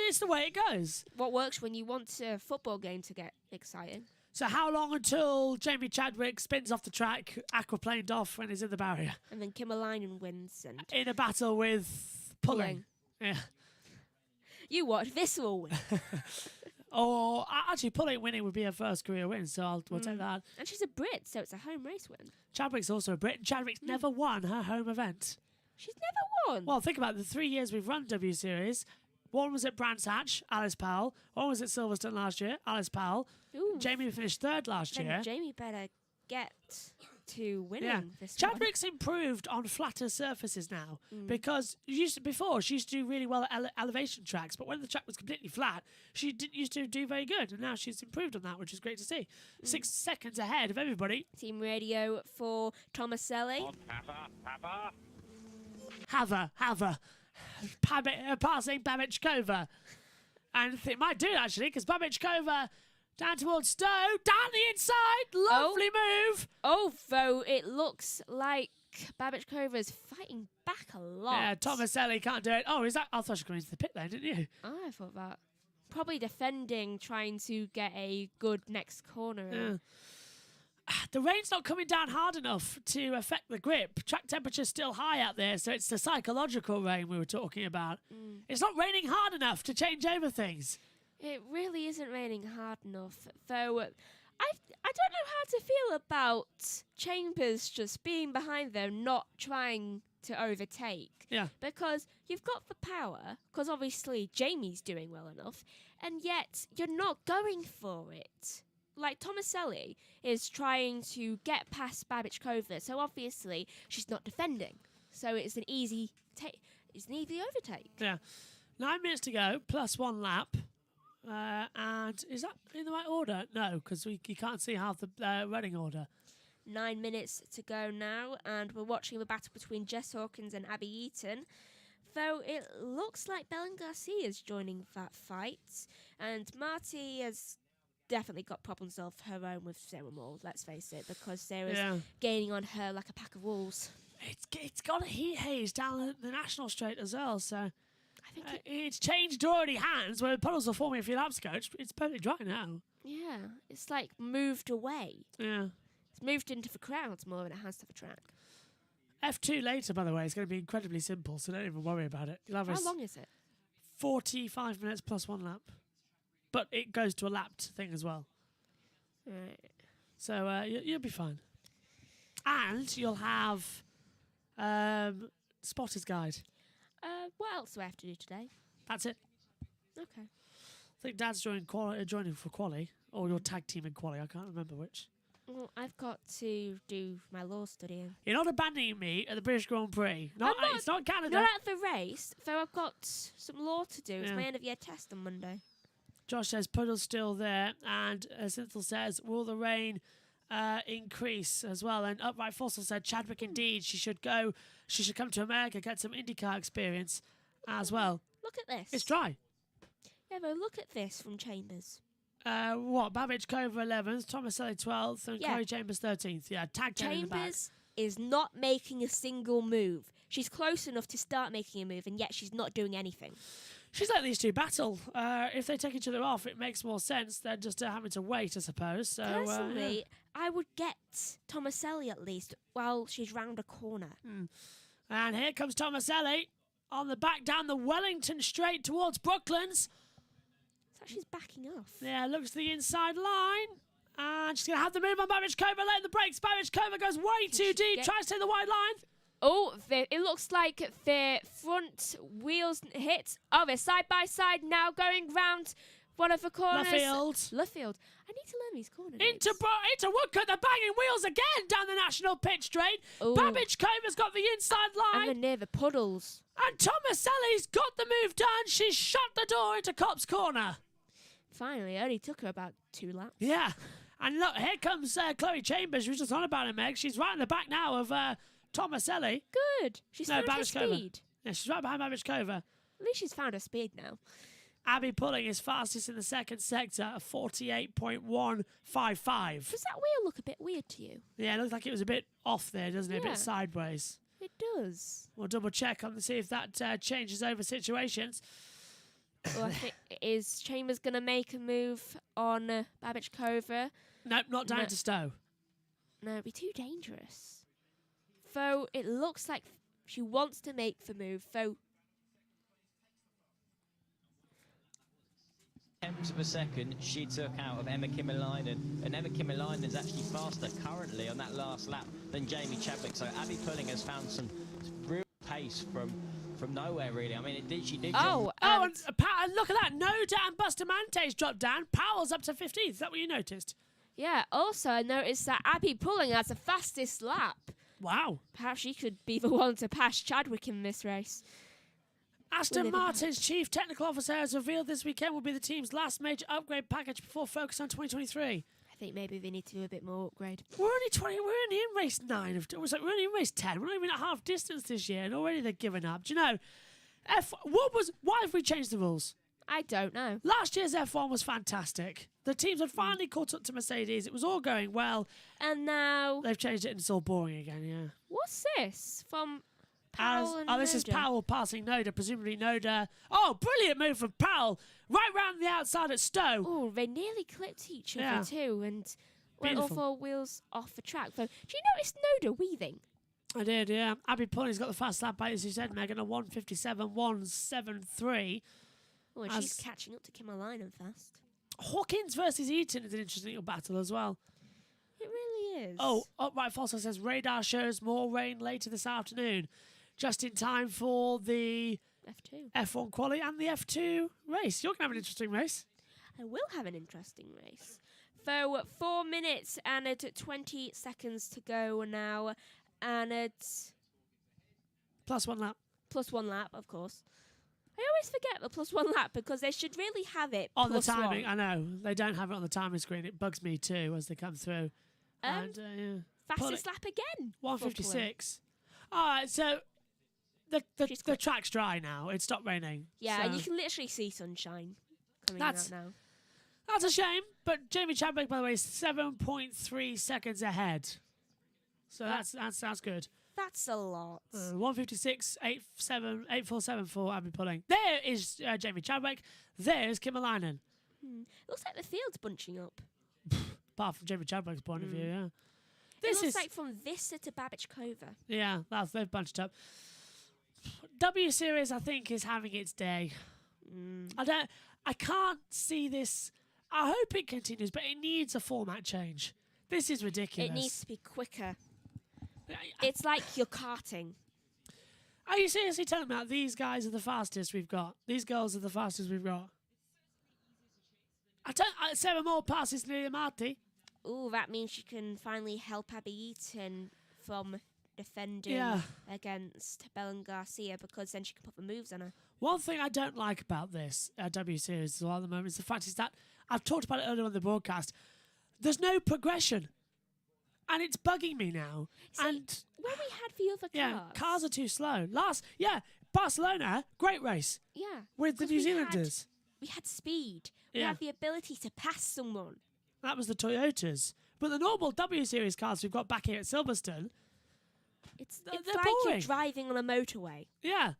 [SPEAKER 1] it's the way it goes.
[SPEAKER 5] What works when you want a football game to get exciting?
[SPEAKER 1] So how long until Jamie Chadwick spins off the track, aquaplaned off when he's in the barrier?
[SPEAKER 5] And then Kimmerleinen wins, and
[SPEAKER 1] In a battle with Pulling. Yeah.
[SPEAKER 5] you watch, this will win.
[SPEAKER 1] Or actually, Pulling winning would be her first career win, so we'll take that.
[SPEAKER 5] And she's a Brit, so it's a home race win.
[SPEAKER 1] Chadwick's also a Brit, and Chadwick's never won her home event.
[SPEAKER 5] She's never won.
[SPEAKER 1] Well, think about it, the 3 years we've run W Series. One was at Brands Hatch, Alice Powell. One was at Silverstone last year, Alice Powell.
[SPEAKER 5] Ooh,
[SPEAKER 1] Jamie finished third last
[SPEAKER 5] then
[SPEAKER 1] year.
[SPEAKER 5] Jamie better get to winning
[SPEAKER 1] Yeah,
[SPEAKER 5] this one.
[SPEAKER 1] Chadwick's improved on flatter surfaces now because before she used to do really well at elevation tracks, but when the track was completely flat, she didn't used to do very good, and now she's improved on that, which is great to see. 6 seconds ahead of everybody.
[SPEAKER 5] Team radio for Tomaselli.
[SPEAKER 2] On Papa.
[SPEAKER 1] Have her. Passing Babichkova. And it might do it actually, because Babichkova down towards Stowe, down the inside, lovely move.
[SPEAKER 5] Although it looks like Babichkova's fighting back a lot.
[SPEAKER 1] Yeah, Tomaselli can't do it. Oh, is that? I thought she was going into the pit then, didn't you?
[SPEAKER 5] I thought that. Probably defending, trying to get a good next corner.
[SPEAKER 1] Yeah. the rain's not coming down hard enough to affect the grip. Track temperature's still high out there, so it's the psychological rain we were talking about. It's not raining hard enough to change over things.
[SPEAKER 5] It really isn't raining hard enough, though. I don't know how to feel about Chambers just being behind there, not trying to overtake.
[SPEAKER 1] Yeah.
[SPEAKER 5] Because you've got the power, because obviously Jamie's doing well enough, and yet you're not going for it. Like, Tomaselli is trying to get past Babichkova, so obviously she's not defending. So it's an easy overtake.
[SPEAKER 1] Yeah. 9 minutes to go, plus 1 lap. And is that in the right order? No, because you can't see half the running order.
[SPEAKER 5] 9 minutes to go now, and we're watching the battle between Jess Hawkins and Abby Eaton. Though it looks like Belen Garcia is joining that fight, and Marty has definitely got problems of her own with Sarah Moore, let's face it, because Sarah's gaining on her like a pack of wolves.
[SPEAKER 1] It's got a heat haze down the national straight as well, so
[SPEAKER 5] I think
[SPEAKER 1] it's changed already hands where puddles were forming a few laps ago. It's perfectly dry now.
[SPEAKER 5] yeah, it's like moved away.
[SPEAKER 1] Yeah.
[SPEAKER 5] It's moved into the crowds more than it has to the track.
[SPEAKER 1] F2 later, by the way, is going to be incredibly simple, so don't even worry about it. You'll have
[SPEAKER 5] How long is it?
[SPEAKER 1] 45 minutes plus 1 lap. But it goes to a lapped thing as well.
[SPEAKER 5] Right.
[SPEAKER 1] So you'll be fine. And you'll have Spotter's Guide.
[SPEAKER 5] What else do I have to do today?
[SPEAKER 1] That's it.
[SPEAKER 5] Okay.
[SPEAKER 1] I think Dad's joining for quali, or your tag team in quali. I can't remember which.
[SPEAKER 5] Well, I've got to do my law studying.
[SPEAKER 1] You're not abandoning me at the British Grand Prix. It's not Canada.
[SPEAKER 5] Not at the race, though I've got some law to do. It's my end of year test on Monday.
[SPEAKER 1] Josh says Puddle's still there, and Synthel says, will the rain increase as well? And Upright Fossil said Chadwick indeed. She should come to America, get some IndyCar experience as well.
[SPEAKER 5] Look at this.
[SPEAKER 1] It's dry.
[SPEAKER 5] Yeah, but look at this from Chambers.
[SPEAKER 1] Babichkova 11th, Tomaselli 12th, and
[SPEAKER 5] Yeah.
[SPEAKER 1] Chloe Chambers 13th. Yeah, tag 10 in the back.
[SPEAKER 5] Chambers is not making a single move. She's close enough to start making a move, and yet she's not doing anything.
[SPEAKER 1] She's let these two battle. If they take each other off, it makes more sense than just having to wait, I suppose. So,
[SPEAKER 5] Personally, I would get Tomaselli at least while she's round a corner.
[SPEAKER 1] And here comes Tomaselli on the back down the Wellington Straight towards Brooklands.
[SPEAKER 5] It's like she's backing off.
[SPEAKER 1] Yeah, looks to the inside line. And she's going to have the move on Babichkova, letting the brakes. Babichkova goes way too deep, tries to take the wide line.
[SPEAKER 5] Oh, it looks like their front wheels hit. Oh, they're side by side now going round one of the corners. Luffield. I need to learn these corner names.
[SPEAKER 1] Into Woodcote, they're banging wheels again down the national pit straight.
[SPEAKER 5] Ooh.
[SPEAKER 1] Babichkova's got the inside line.
[SPEAKER 5] And they're near the puddles.
[SPEAKER 1] And Tomaselli's got the move done. She's shut the door into Copse Corner.
[SPEAKER 5] Finally, it only took her about 2 laps.
[SPEAKER 1] Yeah. And look, here comes Chloe Chambers. We were just on about her, Meg. She's right in the back now of Tomaselli.
[SPEAKER 5] Good. She's found her speed.
[SPEAKER 1] Yeah, she's right behind Babichkova.
[SPEAKER 5] At least she's found her speed now.
[SPEAKER 1] Abby Pulling is fastest in the second sector at 48.155.
[SPEAKER 5] Does that wheel look a bit weird to you?
[SPEAKER 1] Yeah, it looks like it was a bit off there, doesn't it? A
[SPEAKER 5] Yeah.
[SPEAKER 1] bit sideways.
[SPEAKER 5] It does.
[SPEAKER 1] We'll double check on to see if that changes over situations.
[SPEAKER 5] Well, I think is Chambers going to make a move on Babichkova?
[SPEAKER 1] Nope, not down to Stowe.
[SPEAKER 5] No, it'd be too dangerous. Though it looks like she wants to make the move, though.
[SPEAKER 4] Tenths of a second she took out of Emma Kimmelainen, and Emma Kimmelainen's actually faster currently on that last lap than Jamie Chadwick. So Abby Pulling has found some real pace from nowhere, really. I mean, she did.
[SPEAKER 5] Oh,
[SPEAKER 1] and look at that! Noda and Bustamante's dropped down. Powell's up to 15th. Is that what you noticed?
[SPEAKER 5] Yeah. Also, I noticed that Abby Pulling has the fastest lap.
[SPEAKER 1] Wow.
[SPEAKER 5] Perhaps she could be the one to pass Chadwick in this race.
[SPEAKER 1] Aston Martin's chief technical officer has revealed this weekend will be the team's last major upgrade package before focus on 2023.
[SPEAKER 5] I think maybe they need to do a bit more upgrade.
[SPEAKER 1] We're only in race 9 we're only in race 10. We're not even at half distance this year, and already they're giving up. Do you know? Why have we changed the rules?
[SPEAKER 5] I don't know.
[SPEAKER 1] Last year's F1 was fantastic. The teams had finally caught up to Mercedes. It was all going well.
[SPEAKER 5] And now
[SPEAKER 1] They've changed it and it's all boring again, yeah.
[SPEAKER 5] what's this from Powell and
[SPEAKER 1] this is
[SPEAKER 5] Noda?
[SPEAKER 1] Powell passing Noda, presumably Noda. Oh, brilliant move from Powell. Right round the outside at Stowe.
[SPEAKER 5] Oh, they nearly clipped each other
[SPEAKER 1] Yeah.
[SPEAKER 5] too, and went all
[SPEAKER 1] Beautiful.
[SPEAKER 5] 4 wheels off the track. So, do you notice Noda weaving?
[SPEAKER 1] I did, yeah. Abby Pulling's got the fast lap, as you said, Megan, a 1:57.173.
[SPEAKER 5] Oh, and
[SPEAKER 1] As-
[SPEAKER 5] she's catching up to Kimmerlinen fast.
[SPEAKER 1] Hawkins versus Eaton is an interesting little battle as well.
[SPEAKER 5] It really is.
[SPEAKER 1] Oh, Upright Fossil says radar shows more rain later this afternoon, just in time for the
[SPEAKER 5] F2.
[SPEAKER 1] F1 quali and the F2 race. You're going to have an interesting race.
[SPEAKER 5] I will have an interesting race. So 4 minutes and 20 seconds to go now, and it's
[SPEAKER 1] +1 lap.
[SPEAKER 5] +1 lap, of course. I always forget the +1 lap because they should really have it
[SPEAKER 1] On the
[SPEAKER 5] +1.
[SPEAKER 1] timing, I know. They don't have it on the timing screen. It bugs me too as they come through. And, yeah.
[SPEAKER 5] Fastest lap again. for
[SPEAKER 1] 1:56. All right, so
[SPEAKER 5] She's
[SPEAKER 1] the
[SPEAKER 5] quick.
[SPEAKER 1] track's dry now. It stopped raining.
[SPEAKER 5] Yeah,
[SPEAKER 1] so
[SPEAKER 5] you can literally see sunshine coming
[SPEAKER 1] That's-
[SPEAKER 5] out now.
[SPEAKER 1] That's a shame. But Jamie Chadwick, by the way, is 7.3 seconds ahead. So that's good.
[SPEAKER 5] That's a lot.
[SPEAKER 1] 1:56.847 for Abby Pulling. There is Jamie Chadwick. There is Kimmerlinen.
[SPEAKER 5] Looks like the field's bunching up.
[SPEAKER 1] Apart from Jamie Chadwick's point of view, yeah.
[SPEAKER 5] It
[SPEAKER 1] This
[SPEAKER 5] looks
[SPEAKER 1] is
[SPEAKER 5] like from Vista to Babichkova.
[SPEAKER 1] yeah. They've bunched up. W Series, I think, is having its day. I can't see this. I hope it continues, but it needs a format change. This is ridiculous.
[SPEAKER 5] It needs to be quicker.
[SPEAKER 1] I-
[SPEAKER 5] It's like you're karting.
[SPEAKER 1] Are you seriously telling me that these guys are the fastest we've got? These girls are the fastest we've got? Sarah Moore passes Lilia Marti.
[SPEAKER 5] Ooh, that means you can finally help Abby Eaton from defending
[SPEAKER 1] Yeah.
[SPEAKER 5] against Belen Garcia because then she can put the moves on her.
[SPEAKER 1] One thing I don't like about this W Series as well at the moment is the fact is that I've talked about it earlier on the broadcast. There's no progression. And it's bugging me now.
[SPEAKER 5] See,
[SPEAKER 1] and
[SPEAKER 5] when we had the other
[SPEAKER 1] yeah,
[SPEAKER 5] cars.
[SPEAKER 1] cars are too slow. Barcelona, great race
[SPEAKER 5] Yeah.
[SPEAKER 1] with the
[SPEAKER 5] 'cause
[SPEAKER 1] New
[SPEAKER 5] we
[SPEAKER 1] Zealanders.
[SPEAKER 5] We had speed. We
[SPEAKER 1] Yeah.
[SPEAKER 5] had the ability to pass someone.
[SPEAKER 1] That was the Toyotas. But the normal W Series cars we've got back here at Silverstone,
[SPEAKER 5] It's
[SPEAKER 1] They're
[SPEAKER 5] like
[SPEAKER 1] boring.
[SPEAKER 5] you're driving on a motorway.
[SPEAKER 1] yeah,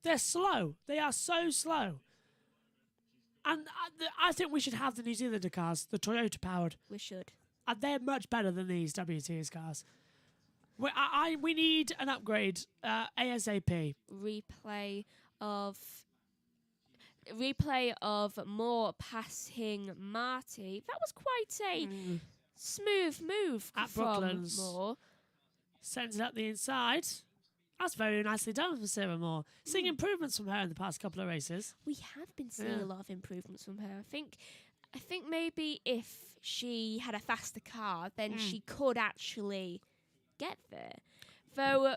[SPEAKER 1] they're slow. They are so slow. And I think we should have the New Zealander cars, the Toyota powered.
[SPEAKER 5] We should.
[SPEAKER 1] And they're much better than these W Series cars. We need an upgrade ASAP.
[SPEAKER 5] Replay of more passing Marty. That was quite a smooth move
[SPEAKER 1] At
[SPEAKER 5] from
[SPEAKER 1] Brooklands.
[SPEAKER 5] Moore.
[SPEAKER 1] Sends it up the inside. That's very nicely done for Sarah Moore. Seeing improvements from her in the past couple of races.
[SPEAKER 5] We have been seeing
[SPEAKER 1] Yeah.
[SPEAKER 5] a lot of improvements from her. I think maybe if she had a faster car, then she could actually get there. Though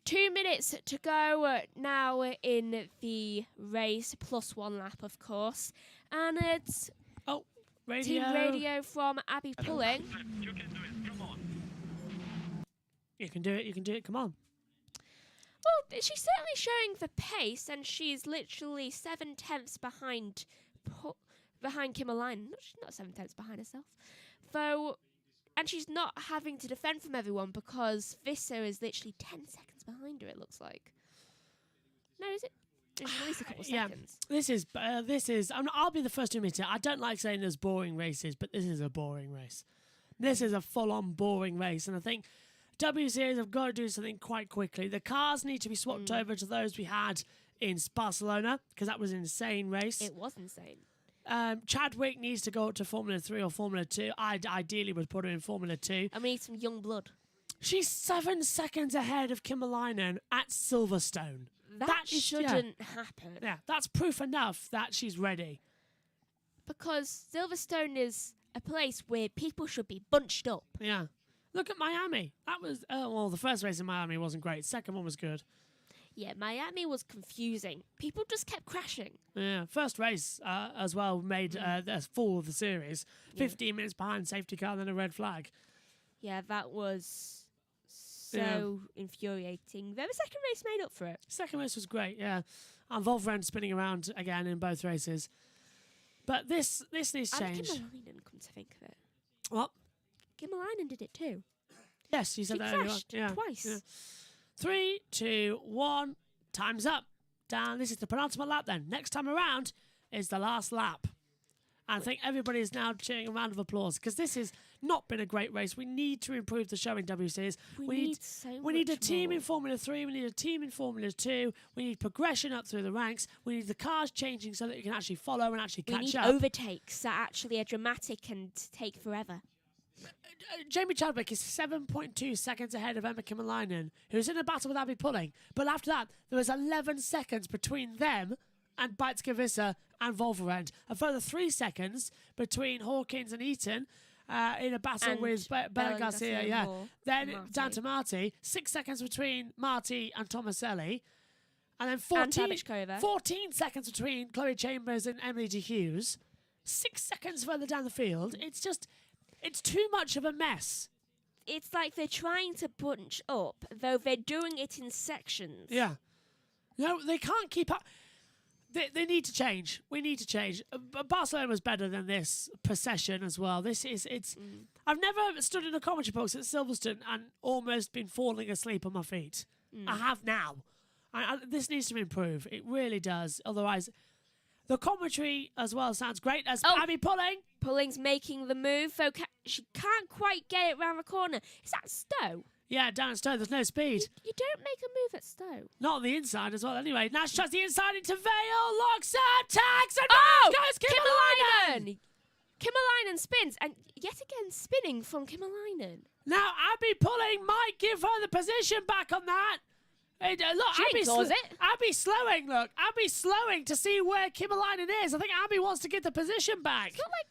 [SPEAKER 5] 2 minutes to go now in the race, +1 lap, of course, and it's
[SPEAKER 1] Oh,
[SPEAKER 5] team radio from Abby Pulling.
[SPEAKER 1] You can do it. You can do it. Come on.
[SPEAKER 5] Well, she's certainly showing the pace, and she's literally 7/10 behind Kimmerlinen. No, she's not 7/10 behind herself. Though, and she's not having to defend from everyone because Visser is literally 10 seconds behind her, it looks like. No, is it? It's at least a couple
[SPEAKER 1] Yeah.
[SPEAKER 5] seconds.
[SPEAKER 1] This is. I'll be the first to admit it. I don't like saying there's boring races, but this is a boring race. This is a full-on boring race, and I think W Series have got to do something quite quickly. The cars need to be swapped over to those we had in Barcelona because that was an insane race.
[SPEAKER 5] It was insane.
[SPEAKER 1] Chadwick needs to go up to Formula 3 or Formula 2. I ideally would put her in Formula 2.
[SPEAKER 5] And we need some young blood.
[SPEAKER 1] She's 7 seconds ahead of Kimmerlinen at Silverstone.
[SPEAKER 5] That
[SPEAKER 1] is-
[SPEAKER 5] shouldn't happen.
[SPEAKER 1] Yeah, that's proof enough that she's ready.
[SPEAKER 5] Because Silverstone is a place where people should be bunched up.
[SPEAKER 1] Yeah. Look at Miami. That was, the first race in Miami wasn't great. Second one was good.
[SPEAKER 5] Yeah, Miami was confusing. People just kept crashing.
[SPEAKER 1] Yeah. First race as well made the full of the series. 15 minutes behind safety car, then a red flag.
[SPEAKER 5] Yeah, that was so infuriating. Then the second race made up for it.
[SPEAKER 1] Second race was great, yeah. And Wolfram spinning around again in both races. But this needs to
[SPEAKER 5] And
[SPEAKER 1] change.
[SPEAKER 5] Kimmerlinen, come to think of it.
[SPEAKER 1] What?
[SPEAKER 5] Kimmerlinen did it too.
[SPEAKER 1] Yes, you said
[SPEAKER 5] She
[SPEAKER 1] that earlier on.
[SPEAKER 5] crashed
[SPEAKER 1] Yeah.
[SPEAKER 5] twice.
[SPEAKER 1] Yeah. 3, 2, 1. Time's up. Down. This is the penultimate lap then. Next time around is the last lap. And I think everybody is now cheering a round of applause because this has not been a great race. We need to improve the show in W Series.
[SPEAKER 5] We need so
[SPEAKER 1] we need a
[SPEAKER 5] much
[SPEAKER 1] team
[SPEAKER 5] more.
[SPEAKER 1] in Formula 3. We need a team in Formula 2. We need progression up through the ranks. We need the cars changing so that you can actually follow and actually
[SPEAKER 5] We
[SPEAKER 1] catch
[SPEAKER 5] need
[SPEAKER 1] up.
[SPEAKER 5] overtakes that actually are dramatic and take forever.
[SPEAKER 1] Jamie Chadwick is 7.2 seconds ahead of Emma Kimmerleinen, who's in a battle with Abby Pulling. But after that, there was 11 seconds between them and Beitske Visser and Wolverend. A further 3 seconds between Hawkins and Eaton in a battle
[SPEAKER 5] And
[SPEAKER 1] with Bella
[SPEAKER 5] Bella
[SPEAKER 1] Garcia.
[SPEAKER 5] Garcia
[SPEAKER 1] Yeah.
[SPEAKER 5] Moore
[SPEAKER 1] Then
[SPEAKER 5] and Marty.
[SPEAKER 1] down to Marty. 6 seconds between Marty and Tomaselli. And then 14,
[SPEAKER 5] Babichkova.
[SPEAKER 1] 14 seconds between Chloe Chambers and Emily de Hughes. 6 seconds further down the field. It's too much of a mess.
[SPEAKER 5] It's like they're trying to bunch up, though they're doing it in sections.
[SPEAKER 1] Yeah. No, they can't keep up. They need to change. We need to change. Barcelona was better than this procession as well. I've never stood in a commentary box at Silverstone and almost been falling asleep on my feet. I have now. This needs to improve. It really does. Otherwise, the commentary as well sounds great as Abby Pulling.
[SPEAKER 5] Pulling's making the move, though she can't quite get it round the corner. Is that Stowe?
[SPEAKER 1] Yeah, down at Stowe, there's no speed.
[SPEAKER 5] You don't make a move at Stowe.
[SPEAKER 1] Not on the inside as well. Anyway, Nash tries the inside into Vale, locks up, tags, and goes Kimmerleinen.
[SPEAKER 5] Kimmerleinen spins, and yet again spinning from Kimmerleinen.
[SPEAKER 1] Now, Abby Pulling might give her the position back on that. Look,
[SPEAKER 5] She
[SPEAKER 1] Abby's
[SPEAKER 5] ignores it.
[SPEAKER 1] Abby's slowing, look. Abby's slowing to see where Kimmerleinen is. I think Abby wants to get the position back.
[SPEAKER 5] It's not like...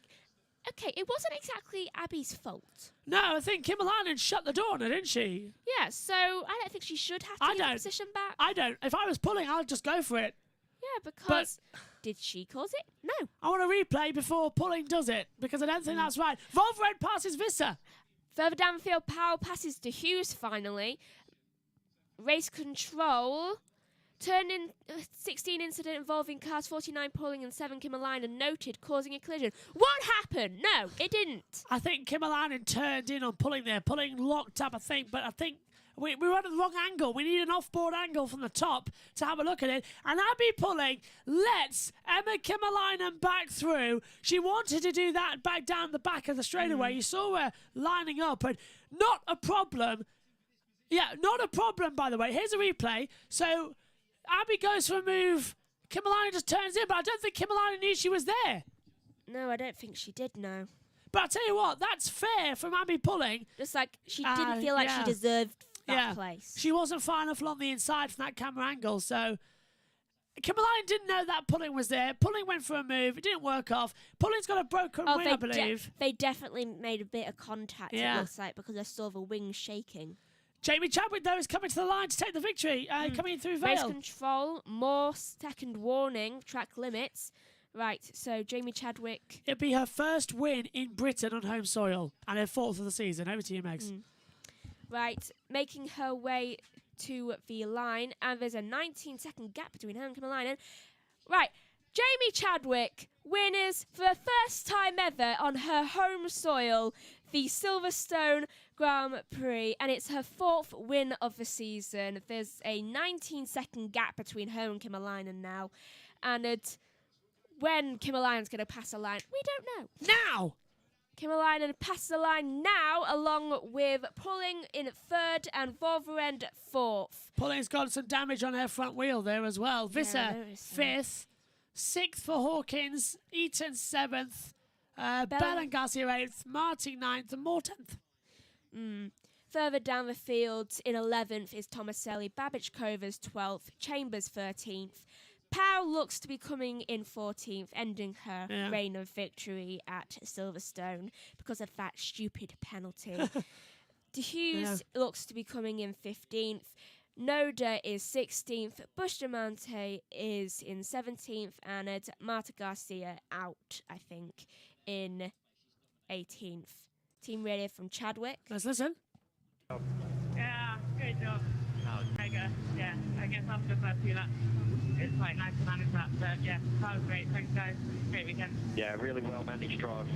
[SPEAKER 5] Okay, it wasn't exactly Abby's fault.
[SPEAKER 1] No, I think Kimmerleinen shut the door on her, didn't she?
[SPEAKER 5] Yeah, so I don't think she should have to
[SPEAKER 1] I
[SPEAKER 5] get the
[SPEAKER 1] don't.
[SPEAKER 5] position back.
[SPEAKER 1] I don't. If I was pulling, I'd just go for it.
[SPEAKER 5] Yeah, because... Did she cause it? No.
[SPEAKER 1] I want a replay before Pulling does it, because I don't think that's right. Wolverine passes Visser.
[SPEAKER 5] Further down the field, Powell passes to Hughes finally. Race control. Turn in 16 incident involving cars 49 Pulling and 7 Kimmerleinen noted, causing a collision. What happened? No, it didn't.
[SPEAKER 1] I think Kimmerleinen turned in on Pulling there. Pulling locked up, I think, but I think we were at the wrong angle. We need an off-board angle from the top to have a look at it. And Abby Pulling lets Emma Kimmerleinen back through. She wanted to do that back down the back of the straightaway. You saw her lining up, and not a problem. Yeah, not a problem, by the way. Here's a replay. So Abby goes for a move. Kimmerleinen just turns in, but I don't think Kimmerleinen knew she was there.
[SPEAKER 5] No, I don't think she did, no.
[SPEAKER 1] But I'll tell you what, that's fair from Abby Pulling.
[SPEAKER 5] Just like she didn't feel like
[SPEAKER 1] yeah.
[SPEAKER 5] she deserved that place.
[SPEAKER 1] She wasn't far enough along the inside from that camera angle, so Kimmerleinen didn't know that Pulling was there. Pulling went for a move. It didn't work off. Pulling's got a broken wing, I believe.
[SPEAKER 5] They definitely made a bit of contact,
[SPEAKER 1] Yeah.
[SPEAKER 5] it looks like, because I saw the wings shaking.
[SPEAKER 1] Jamie Chadwick, though, is coming to the line to take the victory. Coming through
[SPEAKER 5] Race
[SPEAKER 1] Vale.
[SPEAKER 5] control, more second warning, track limits. Right, so Jamie Chadwick.
[SPEAKER 1] It'd be her first win in Britain on home soil and her fourth of the season. Over to you, Megs.
[SPEAKER 5] Right, making her way to the line, and there's a 19-second gap between her and Kimmerleinen. Right, Jamie Chadwick, winners for the first time ever on her home soil, the Silverstone Grand Prix, and it's her fourth win of the season. There's a 19-second gap between her and Kimmerleinen now, and when Kimmerleinen's going to pass the line, we don't know.
[SPEAKER 1] Now!
[SPEAKER 5] Kimmerleinen passes the line now, along with Pulling in third and Wolverend fourth.
[SPEAKER 1] Pulling's got some damage on her front wheel there as well. Visser,
[SPEAKER 5] I noticed that.
[SPEAKER 1] fifth. Sixth for Hawkins. Eaton, seventh. Bell Garcia, eighth. Martin, ninth. And Moore, 10th.
[SPEAKER 5] Further down the field, in 11th, is Tomaselli. Babichkova's 12th. Chambers, 13th. Powell looks to be coming in 14th, ending her reign of victory at Silverstone because of that stupid penalty. De Hughes looks to be coming in 15th. Noda is 16th. Bustamante is in 17th. And Marta Garcia out, I think, in 18th. Team radio from Chadwick.
[SPEAKER 1] Let's listen.
[SPEAKER 7] Yeah, great job. That was mega. Yeah, I guess I'm just glad to see that. It's quite nice to manage that, but yeah, that was great. Thanks, guys. Great weekend.
[SPEAKER 2] Yeah, really well managed drive.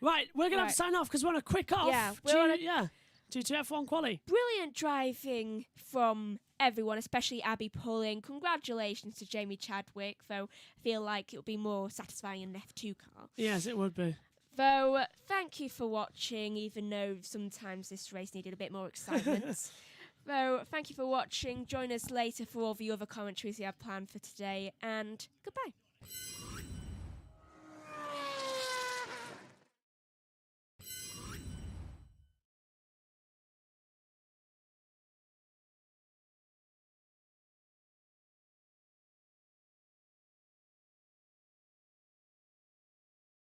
[SPEAKER 1] Right, we're going to have to sign off because we're on a quick off.
[SPEAKER 5] Yeah, we're on a-
[SPEAKER 1] yeah. to F1 quali.
[SPEAKER 5] Brilliant driving from everyone, especially Abby Pulling. Congratulations to Jamie Chadwick, though I feel like it would be more satisfying in an F2 car.
[SPEAKER 1] Yes, it would be.
[SPEAKER 5] Though, thank you for watching, even though sometimes this race needed a bit more excitement. Though, thank you for watching. Join us later for all the other commentaries we have planned for today, and goodbye.